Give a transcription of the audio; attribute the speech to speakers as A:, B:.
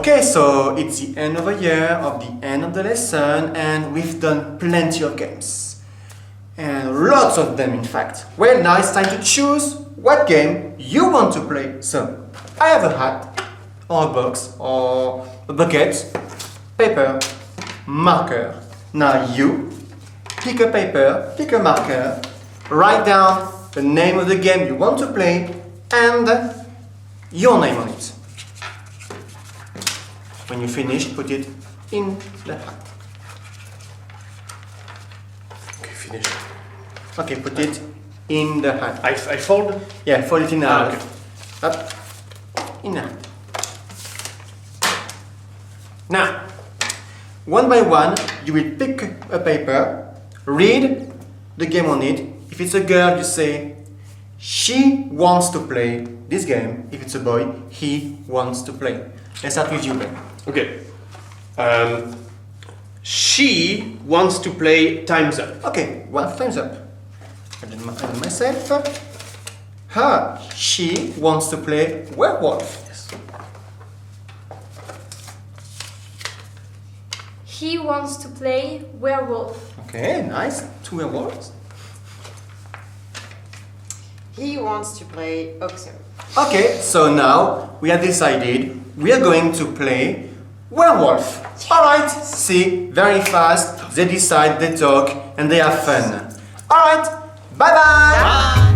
A: Okay, so it's the end of the year, of the end of the lesson, and we've done plenty of games. And lots of them, in fact. Well, now it's time to choose what game you want to play. So, I have a hat, or a box, or a bucket, paper, marker. Now you pick a paper, pick a marker, write down the name of the game you want to play, and your name on it. When you finish, put it in the hat. Okay, finish. Okay, put it in the hat.
B: I fold?
A: Yeah, fold it in the hat.
B: Okay.
A: Up. In the hat. Now, one by one, you will pick a paper, read the game on it. If it's a girl, you say, she wants to play this game. If it's a boy, he wants to play. Let's start with you, Ben.
B: Okay. She wants to play Time's Up.
A: Okay, well, time's up. I did myself. She wants to play werewolf. Yes.
C: He wants to play werewolf.
A: Okay, nice. 2 werewolves.
D: He wants to play oxen.
A: Okay, so now we have decided we are going to play werewolf. Alright, see, very fast, they decide, they talk, and they have fun. Alright, bye bye!
D: Bye.